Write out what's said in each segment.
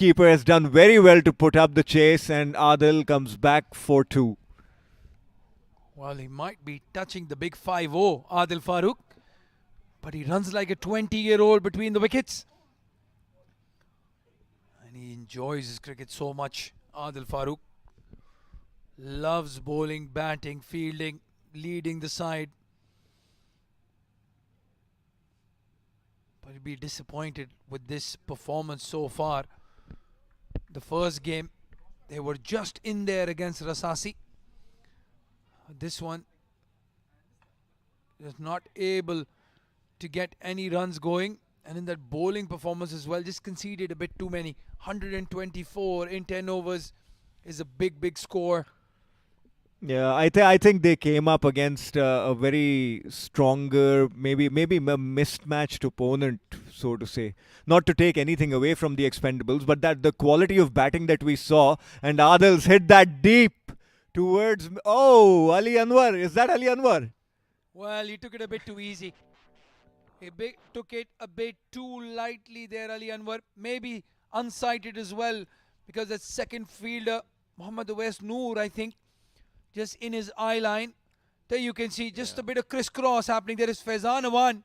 Keeper has done very well to put up the chase, and Adil comes back for 2. Well, he might be touching the big 5-0, Adil Farooq, but he runs like a 20-year-old between the wickets. And he enjoys his cricket so much, Adil Farooq. Loves bowling, batting, fielding, leading the side. But he'll be disappointed with this performance so far. The first game, they were just in there against Rasasi. This one is not able to get any runs going, and in that bowling performance as well, just conceded a bit too many. 124 in 10 overs is a big score. Yeah, I think they came up against a very stronger, maybe a mismatched opponent, so to say. Not to take anything away from the Expendables, but that the quality of batting that we saw, and Adil's hit that deep towards. Oh, Ali Anwar, is that Ali Anwar? Well, he took it a bit too easy. Took it a bit too lightly there, Ali Anwar. Maybe unsighted as well, because that second fielder, Muhammad Awais Noor, I think, just in his eye line. There you can see just a bit of crisscross happening. There is Faizan Awan.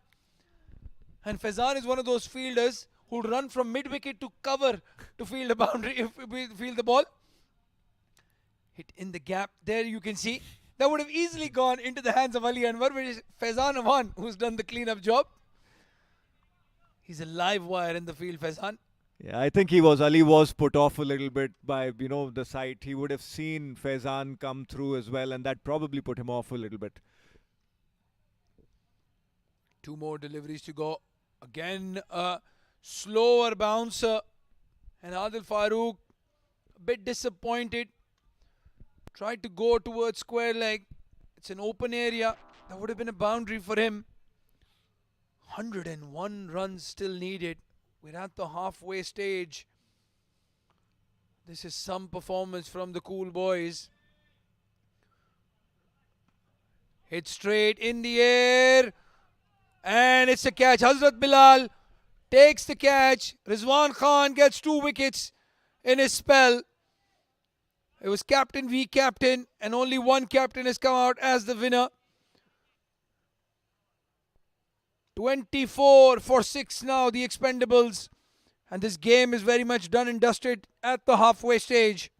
And Faizan is one of those fielders who run from mid-wicket to cover to field a boundary, field the ball. Hit in the gap. There you can see. That would have easily gone into the hands of Ali Anwar, but it's Faizan Awan who's done the clean-up job. He's a live wire in the field, Faizan. Yeah, I think Ali was put off a little bit by, the sight. He would have seen Faizan come through as well, and that probably put him off a little bit. 2 more deliveries to go. Again, a slower bouncer. And Adil Farooq, a bit disappointed. Tried to go towards square leg. It's an open area. That would have been a boundary for him. 101 runs still needed. We're at the halfway stage. This is some performance from the cool boys. Hit straight in the air. And it's a catch. Hazrat Bilal takes the catch. Rizwan Khan gets 2 wickets in his spell. It was captain v captain, and only one captain has come out as the winner. 24 for 6 now, the Expendables. And this game is very much done and dusted at the halfway stage.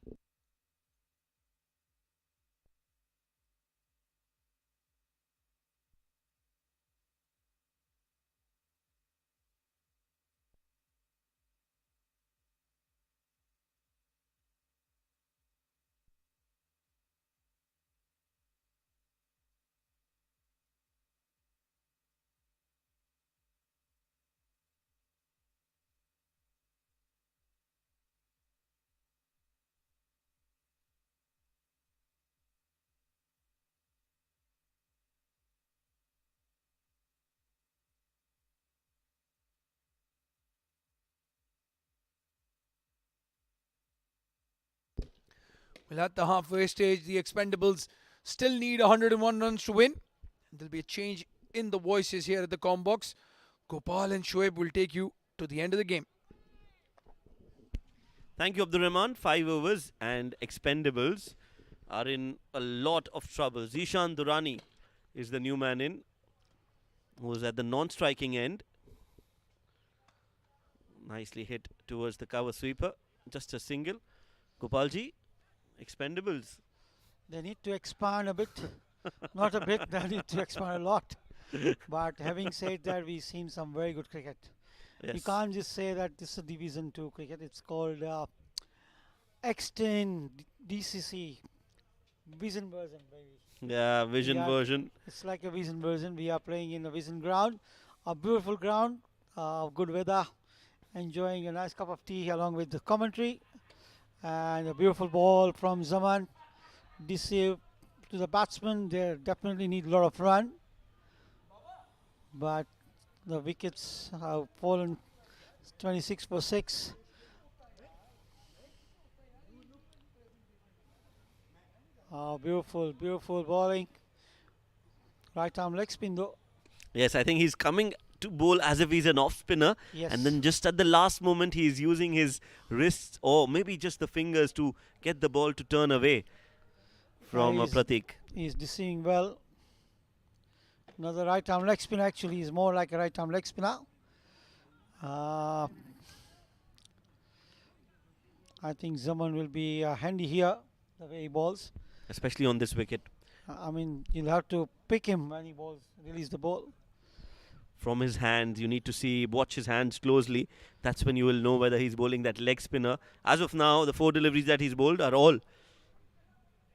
Well, at the halfway stage, the Expendables still need 101 runs to win. And there'll be a change in the voices here at the comm box. Gopal and Shoaib will take you to the end of the game. Thank you, Abdul Rahman. 5 overs, and Expendables are in a lot of trouble. Zishan Durrani is the new man in, who's at the non-striking end. Nicely hit towards the cover sweeper. Just a single. Gopalji, Expendables. They need to expand a bit. Not a bit, they need to expand a lot. But having said that, we've seen some very good cricket. Yes. You can't just say that this is Division 2 cricket. It's called X10 DCC Vision version, baby. Yeah, Vision version. It's like a Vision version. We are playing in a Vision ground, a beautiful ground, good weather, enjoying a nice cup of tea along with the commentary, and a beautiful ball from Zaman. Deceive to the batsman. They definitely need a lot of run, but the wickets have fallen 26 for 6. Beautiful bowling. Right arm leg spin though. Yes, I think he's coming to bowl as if he's an off spinner, Yes. and then just at the last moment he's using his wrists or maybe just the fingers to get the ball to turn away from he's- Pratik. He's deceiving well. Another right arm leg spinner. Actually, is more like a right arm leg spinner. I think Zaman will be handy here, the way he bowls. Especially on this wicket. I mean, you'll have to pick him when he bowls, release the ball. From his hands, you need to watch his hands closely. That's when you will know whether he's bowling that leg spinner. As of now, the 4 deliveries that he's bowled are all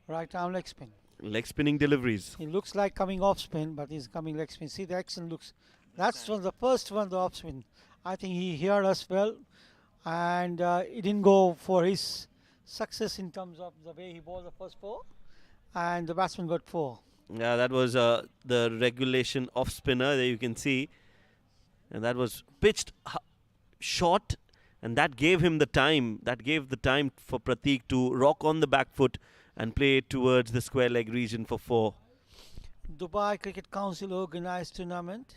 Right arm leg spin. leg spinning deliveries. He looks like coming off spin, but he's coming leg spin. See, the action looks. That's one, the first one, the off spin. I think he heard us well, and he didn't go for his success in terms of the way he bowled the first 4, and the batsman got 4. Yeah, that was the regulation off spinner there you can see. And that was pitched short, and that gave him the time. That gave the time for Pratik to rock on the back foot and play it towards the square leg region for 4. Dubai Cricket Council organized tournament,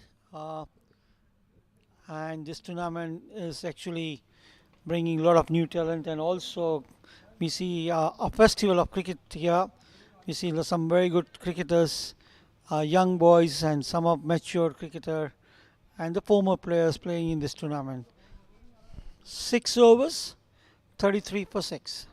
and this tournament is actually bringing a lot of new talent, and also we see a festival of cricket here. We see some very good cricketers, young boys and some of mature cricketer and the former players playing in this tournament. 6 overs, 33 for 6.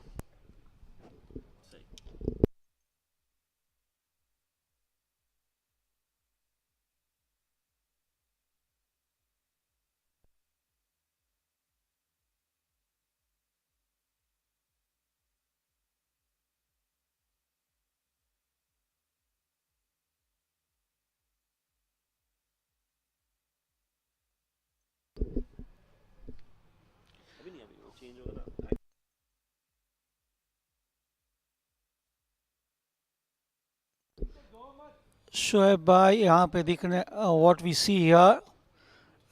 Shoaib bhai, यहाँ पे दिखने what we see here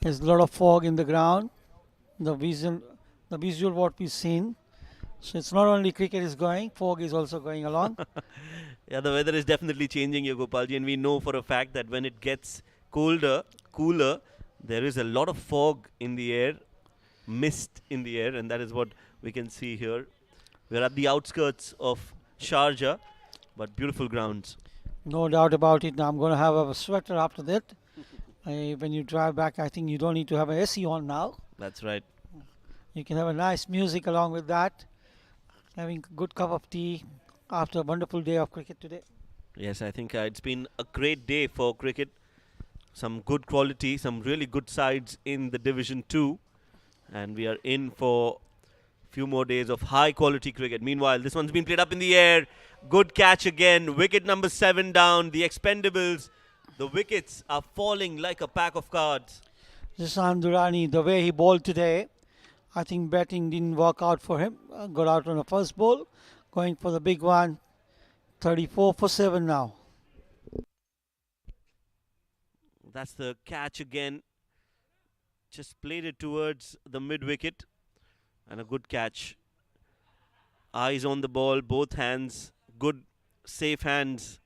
is a lot of fog in the ground. The visual what we've seen. So it's not only cricket is going, fog is also going along. Yeah, the weather is definitely changing here, Gopalji, and we know for a fact that when it gets cooler, there is a lot of fog in the air, mist in the air, and that is what we can see here. We're at the outskirts of Sharjah, but beautiful grounds. No doubt about it. Now I'm going to have a sweater after that. When you drive back, I think you don't need to have an AC on now. That's right. You can have a nice music along with that. Having a good cup of tea after a wonderful day of cricket today. Yes, I think it's been a great day for cricket. Some good quality, some really good sides in the Division 2. And we are in for a few more days of high quality cricket. Meanwhile, this one's been played up in the air. Good catch again. Wicket number 7 down. The Expendables. The wickets are falling like a pack of cards. Jishan Durrani, the way he bowled today, I think batting didn't work out for him. Got out on the first ball. Going for the big one. 34 for 7 now. That's the catch again. Just played it towards the mid wicket. And a good catch. Eyes on the ball, both hands. Good, safe hands.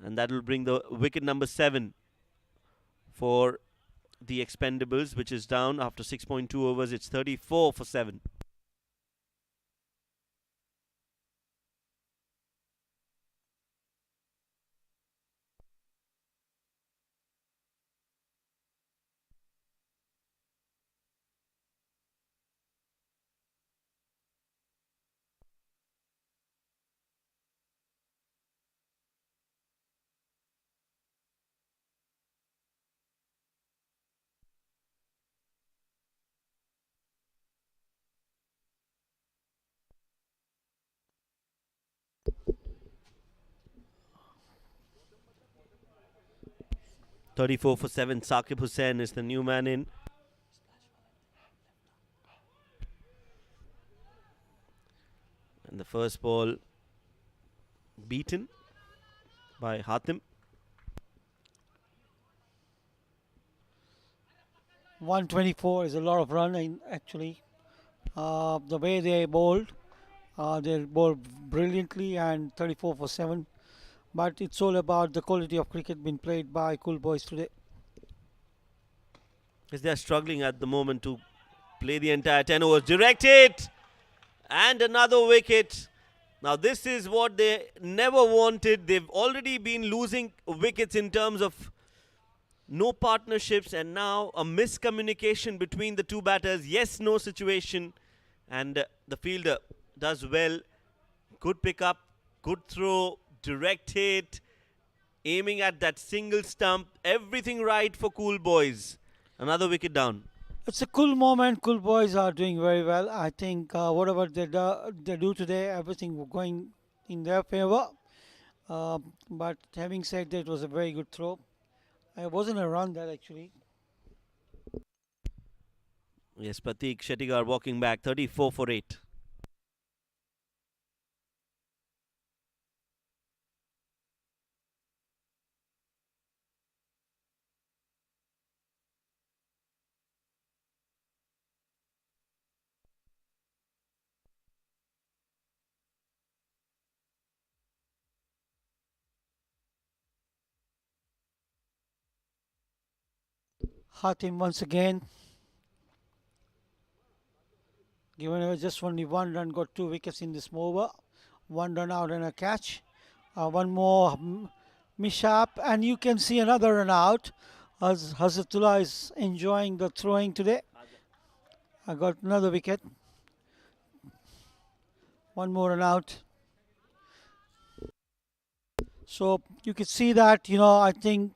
And that will bring the wicket number 7 for the Expendables, which is down after 6.2 overs. It's 34 for 7. (34 for 7). Saqib Hussain is the new man in. And the first ball beaten by Hatim. 124 is a lot of run actually. The way they bowled brilliantly, and 34 for 7. But it's all about the quality of cricket being played by cool boys today. Because they are struggling at the moment to play the entire 10 overs. Direct hit! And another wicket. Now this is what they never wanted. They've already been losing wickets in terms of no partnerships, and now a miscommunication between the two batters. Yes, no situation. And the fielder does well. Good pickup, good throw, direct hit, aiming at that single stump. Everything right for Cool Boys. Another wicket down. It's a cool moment. Cool boys are doing very well. I think whatever they do today, everything going in their favor. But having said that, it was a very good throw. It wasn't a run that actually. Yes, Pratik Shettigar walking back 34 for 8. Hatim once again. Given just only one run, got 2 wickets in this over. 1 run out and a catch. One more mishap, and you can see another run out. As Hazratullah is enjoying the throwing today. I got another wicket. One more run out. So you can see that, I think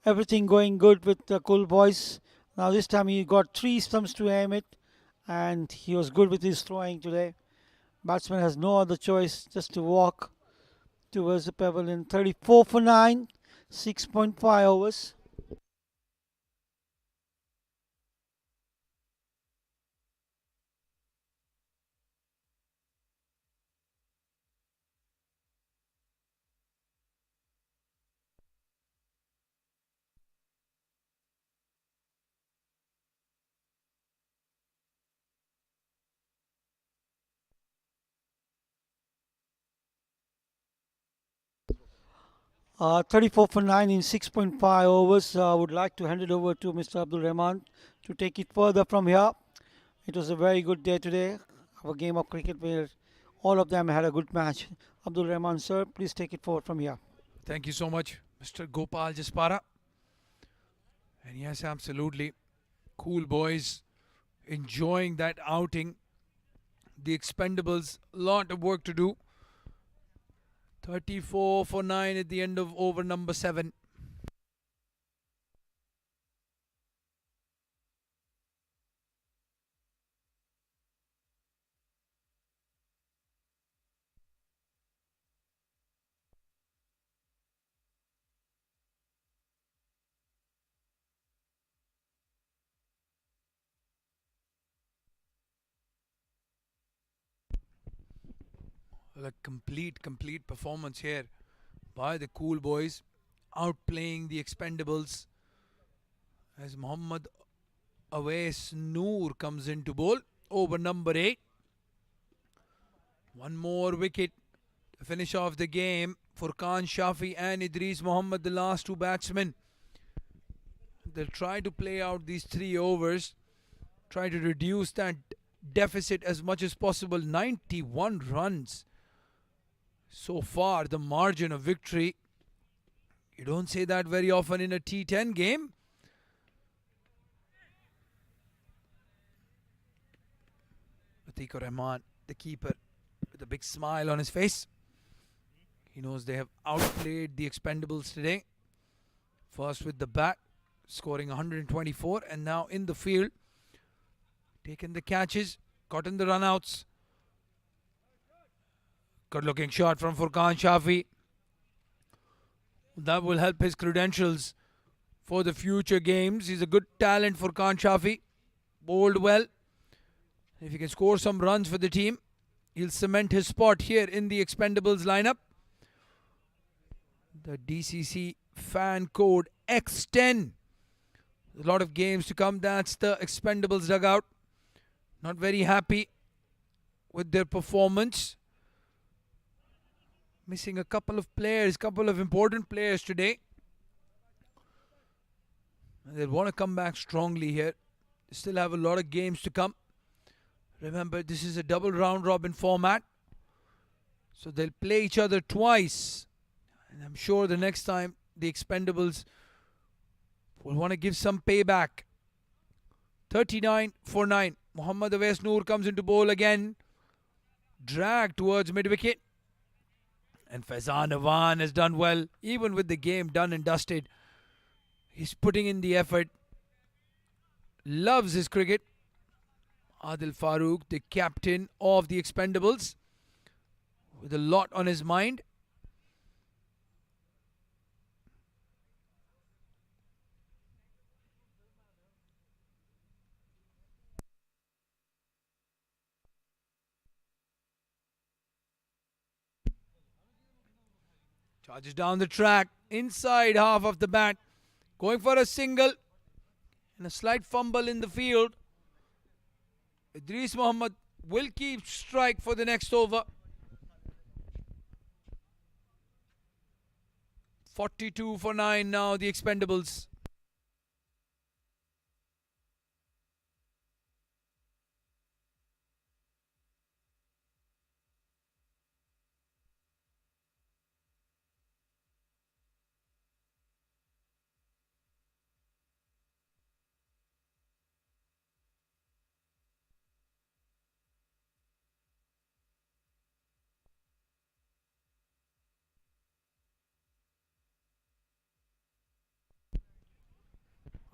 everything going good with the Cool Boys. Now this time he got 3 stumps to aim it, and he was good with his throwing today. Batsman has no other choice just to walk towards the pavilion. 34 for 9, 6.5 overs. Uh, 34 for 9 in 6.5 overs. I would like to hand it over to Mr. Abdul Rahman to take it further from here. It was a very good day today, of a game of cricket where all of them had a good match. Abdul Rahman, sir, please take it forward from here. Thank you so much, Mr. Gopal Jaspara. And yes, absolutely. Cool Boys enjoying that outing. The Expendables, lot of work to do. 34 for 9 at the end of over number 7. Well, a complete performance here by the Cool Boys, outplaying the Expendables as Muhammad Awais Noor comes into bowl. Over number 8. One more wicket to finish off the game for Khan Shafi and Idris Muhammad, the last 2 batsmen. They'll try to play out these 3 overs, try to reduce that deficit as much as possible. 91 runs. So far, the margin of victory. You don't say that very often in a T10 game. Atikur Rahman, the keeper, with a big smile on his face. He knows they have outplayed the Expendables today. First with the bat, scoring 124, and now in the field, taken the catches, gotten the runouts. Good looking shot from Furqan Shafi. That will help his credentials for the future games. He's a good talent, Furqan Shafi. Bowled well. If he can score some runs for the team, he'll cement his spot here in the Expendables lineup. The DCC fan code X10. A lot of games to come. That's the Expendables dugout. Not very happy with their performance. Missing a couple of players, couple of important players today. They want to come back strongly here. They still have a lot of games to come. Remember, this is a double round robin format. So they'll play each other twice. And I'm sure the next time the Expendables will want to give some payback. 39 for 9. Mohammad Awais Noor comes into bowl again. Drag towards mid-wicket. And Faizan Awan has done well. Even with the game done and dusted, he's putting in the effort. Loves his cricket. Adil Farooq, the captain of the Expendables, with a lot on his mind. Charges down the track, inside half of the bat, going for a single and a slight fumble in the field. Idris Mohammed will keep strike for the next over. 42 for 9 now, the Expendables.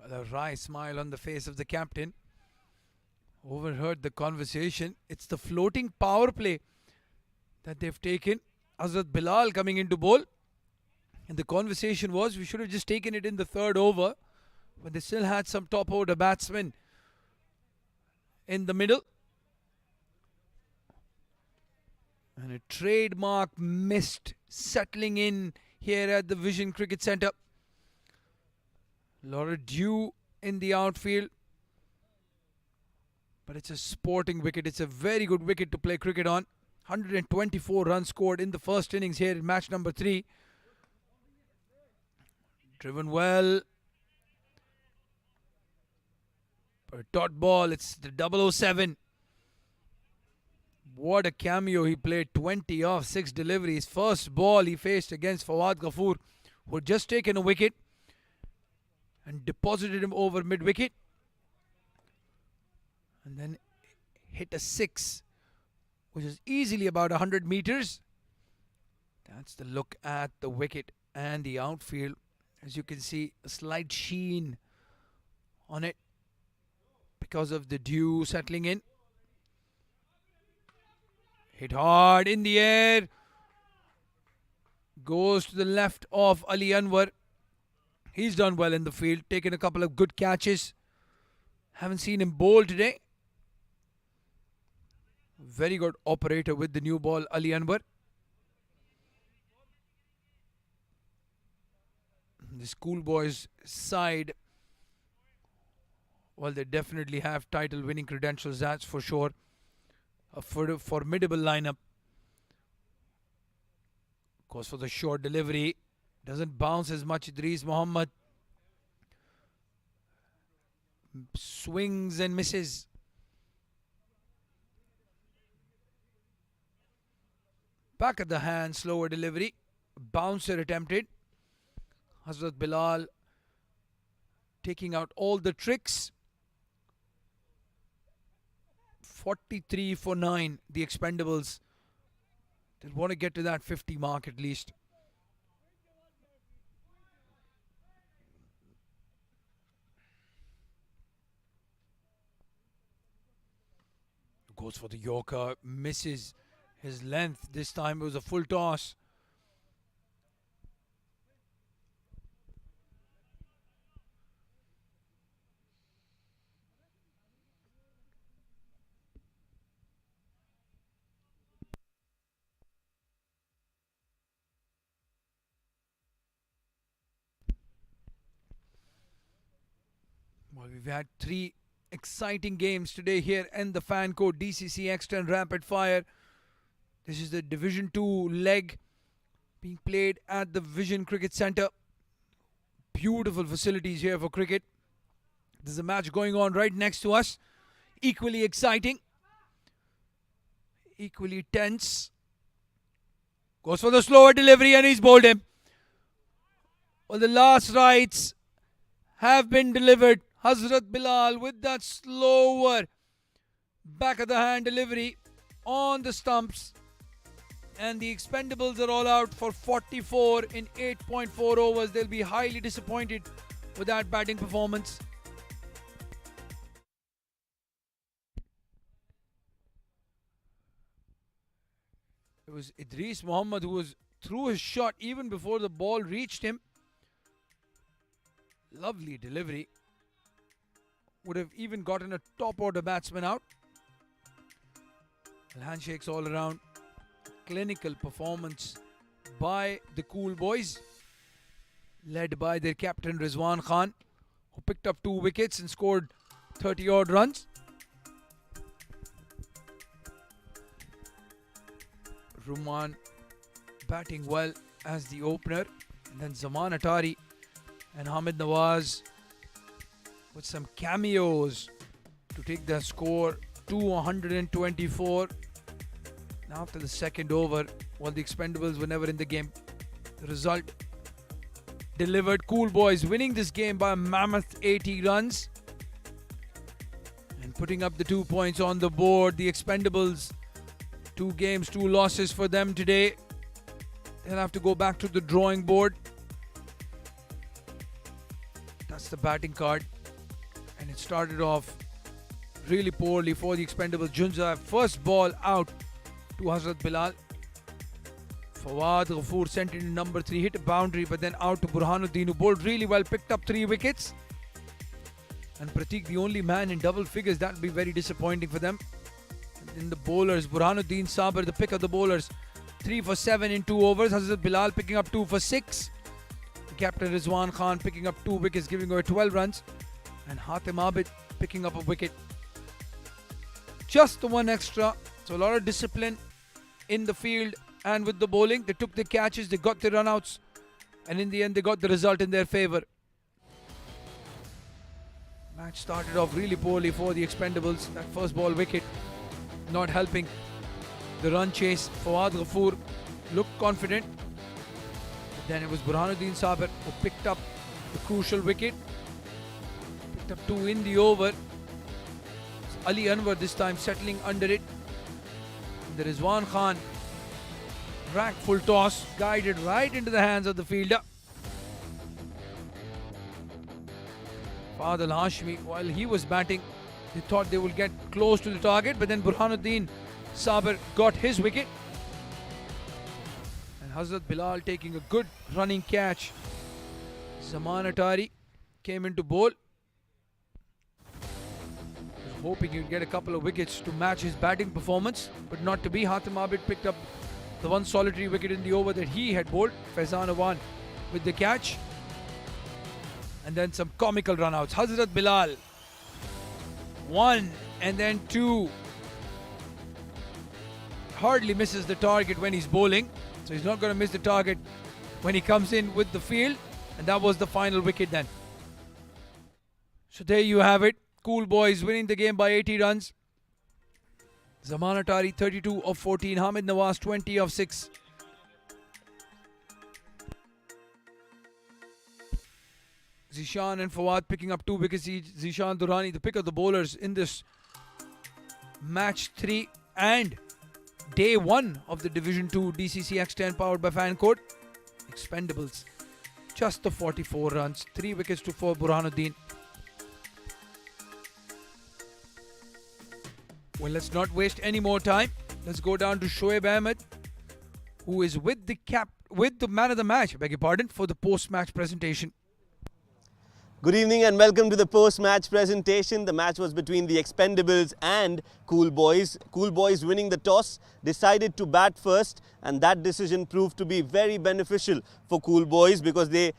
A wry smile on the face of the captain. Overheard the conversation. It's the floating power play that they've taken. Azad Bilal coming into bowl. And the conversation was, we should have just taken it in the third over, when they still had some top order batsmen in the middle. And a trademark mist settling in here at the Vision Cricket Centre. A lot of dew in the outfield. But it's a sporting wicket. It's a very good wicket to play cricket on. 124 runs scored in the first innings here in match number 3. Driven well. For a dot ball, it's the 007. What a cameo he played. 20 off 6 deliveries. First ball he faced against Fawad Ghafoor, who had just taken a wicket and deposited him over mid-wicket. And then hit a 6, which is easily about 100 meters. That's the look at the wicket and the outfield. As you can see, a slight sheen on it because of the dew settling in. Hit hard in the air. Goes to the left of Ali Anwar. He's done well in the field, taken a couple of good catches. Haven't seen him bowl today. Very good operator with the new ball, Ali Anwar. The schoolboys side, well, they definitely have title winning credentials, that's for sure. A formidable lineup. Goes for the short delivery. Doesn't bounce as much. Idris Mohammed swings and misses. Back at the hand, slower delivery. Bouncer attempted. Hazrat Bilal taking out all the tricks. 43 for 9, the Expendables. They want to get to that 50 mark at least. Goes for the Yorker, misses his length. This time it was a full toss. Well, we've had 3 exciting games today here in the fan code DCC X10 Rapid Fire. This is the Division 2 leg being played at the Vision Cricket Centre. Beautiful facilities here for cricket. There's a match going on right next to us. Equally exciting. Equally tense. Goes for the slower delivery and he's bowled him. Well, the last rights have been delivered. Hazrat Bilal with that slower back of the hand delivery on the stumps. And the Expendables are all out for 44 in 8.4 overs. They'll be highly disappointed with that batting performance. It was Idris Muhammad who was threw his shot even before the ball reached him. Lovely delivery. Would have even gotten a top order batsman out. Handshakes all around. Clinical performance by the Cool Boys, led by their captain Rizwan Khan, who picked up 2 wickets and scored 30 odd runs. Ruman batting well as the opener, and then Zaman Atari and Hamid Nawaz with some cameos to take the score to 124. Now after the second over, while the Expendables were never in the game, the result delivered. Cool Boys winning this game by a mammoth 80 runs and putting up the 2 points on the board. The Expendables, 2 games, 2 losses for them today. They'll have to go back to the drawing board. That's the batting card. And it started off really poorly for the Expendables. Junza, first ball out to Hazrat Bilal. Fawad Ghafoor sent in number 3, hit a boundary, but then out to Burhanuddin, who bowled really well, picked up 3 wickets. And Pratik, the only man in double figures, that will be very disappointing for them. And in the bowlers, Burhanuddin Sabar, the pick of the bowlers, 3 for 7 in 2 overs. Hazrat Bilal picking up 2 for 6. The captain Rizwan Khan picking up 2 wickets, giving away 12 runs. And Hatim Abid picking up a wicket. Just the 1 extra. So a lot of discipline in the field and with the bowling. They took the catches, they got the runouts, and in the end they got the result in their favour. Match started off really poorly for the Expendables. That first ball wicket not helping the run chase. Fawad Ghafoor looked confident. But then it was Burhanuddin Sabar who picked up the crucial wicket. Picked up 2 in the over. Ali Anwar this time settling under it. The Rizwan Khan racked full toss, guided right into the hands of the fielder. Fadil Hashmi, while he was batting, they thought they would get close to the target, but then Burhanuddin Sabar got his wicket. And Hazrat Bilal taking a good running catch. Zaman Atari came into bowl. Hoping he'd get a couple of wickets to match his batting performance, but not to be. Hatim Abid picked up the 1 solitary wicket in the over that he had bowled. Faizan Awan with the catch. And then some comical runouts. Hazrat Bilal, 1 and then 2. Hardly misses the target when he's bowling. So he's not going to miss the target when he comes in with the field. And that was the final wicket then. So there you have it. Cool Boys winning the game by 80 runs. Zaman Atari 32 of 14. Hamid Nawaz 20 of 6. Zishan and Fawad picking up 2 wickets each. Zishan Durrani, the pick of the bowlers in this match 3 and day 1 of the Division 2 DCC X10 powered by Fancourt. Expendables. Just the 44 runs. 3 wickets to 4 Burhanuddin. Well, let's not waste any more time. Let's go down to Shoaib Ahmed, who is with the man of the match, I beg your pardon, for the post-match presentation. Good evening and welcome to the post-match presentation. The match was between the Expendables and Cool Boys. Cool Boys winning the toss, decided to bat first, and that decision proved to be very beneficial for Cool Boys because they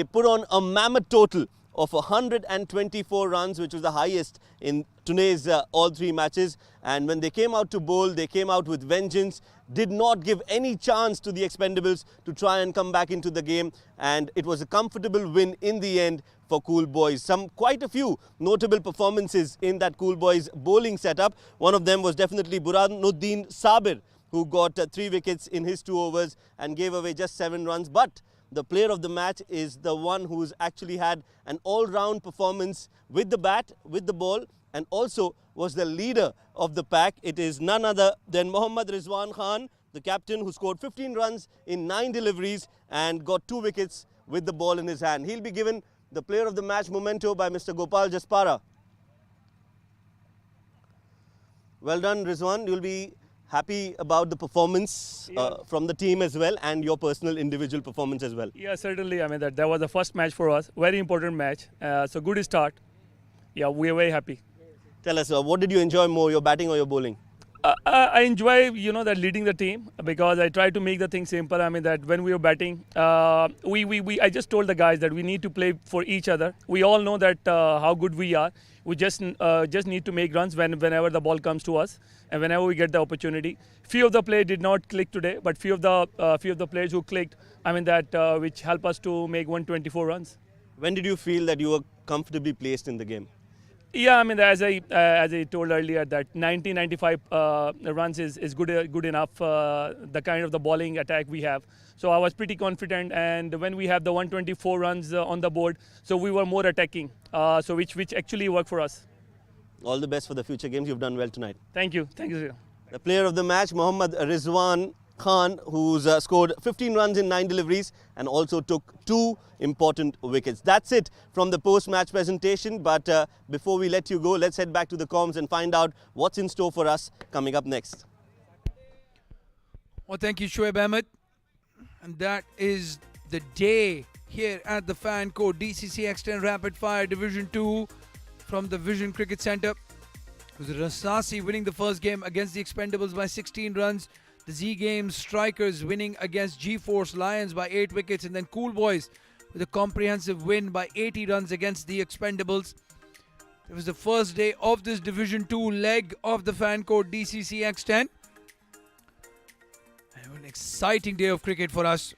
put on a mammoth total of 124 runs, which was the highest in today's all three matches. And when they came out to bowl, they came out with vengeance, did not give any chance to the Expendables to try and come back into the game. And it was a comfortable win in the end for Cool Boys. Quite a few notable performances in that Cool Boys bowling setup. One of them was definitely Burhanuddin Sabir, who got 3 wickets in his 2 overs and gave away just 7 runs. But the player of the match is the one who's actually had an all-round performance with the bat, with the ball, and also was the leader of the pack. It is none other than Mohammad Rizwan Khan, the captain, who scored 15 runs in 9 deliveries and got 2 wickets with the ball in his hand. He'll be given the player of the match memento by Mr. Gopal Jaspara. Well done, Rizwan. You'll be happy about the performance from the team as well, and your personal individual performance as well. Yeah, certainly. I mean, that was the first match for us. Very important match. So good start. Yeah, we are very happy. Tell us, what did you enjoy more, your batting or your bowling? I enjoy, that leading the team, because I try to make the thing simple. I mean, that when we were batting, I just told the guys that we need to play for each other. We all know that how good we are. We just need to make runs whenever the ball comes to us and whenever we get the opportunity. Few of the players did not click today, but few of the players who clicked, I mean, that which help us to make 124 runs. When did you feel that you were comfortably placed in the game? Yeah, I mean, as I told earlier, that 95 runs is good enough. The kind of the bowling attack we have, so I was pretty confident. And when we have the 124 runs on the board, so we were more attacking. So which actually worked for us. All the best for the future games. You've done well tonight. Thank you, sir. The player of the match, Mohammad Rizwan Khan, who's scored 15 runs in 9 deliveries and also took 2 important wickets. That's it from the post-match presentation. But before we let you go, let's head back to the comms and find out what's in store for us coming up next. Well, thank you, Shoaib Ahmed. And that is the day here at the Fan Court DCC X10 Rapid Fire Division 2 from the Vision Cricket Centre. It was Rasasi winning the first game against the Expendables by 16 runs. The Z Games Strikers winning against G-Force Lions by 8 wickets. And then Cool Boys with a comprehensive win by 80 runs against the Expendables. It was the first day of this Division 2 leg of the Fan Court DCC X10. And an exciting day of cricket for us.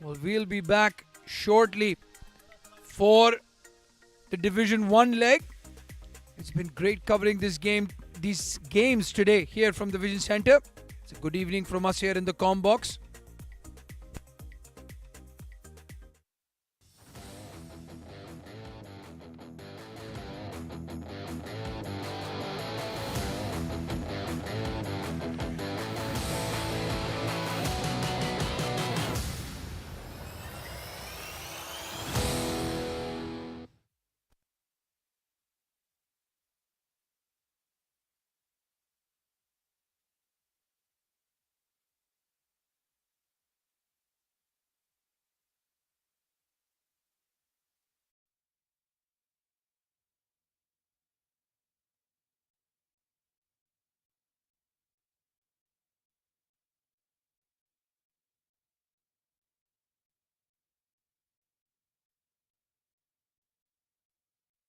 Well, we'll be back shortly for the Division 1 leg. It's been great covering these games today here from the Vision Centre. It's a good evening from us here in the comm box.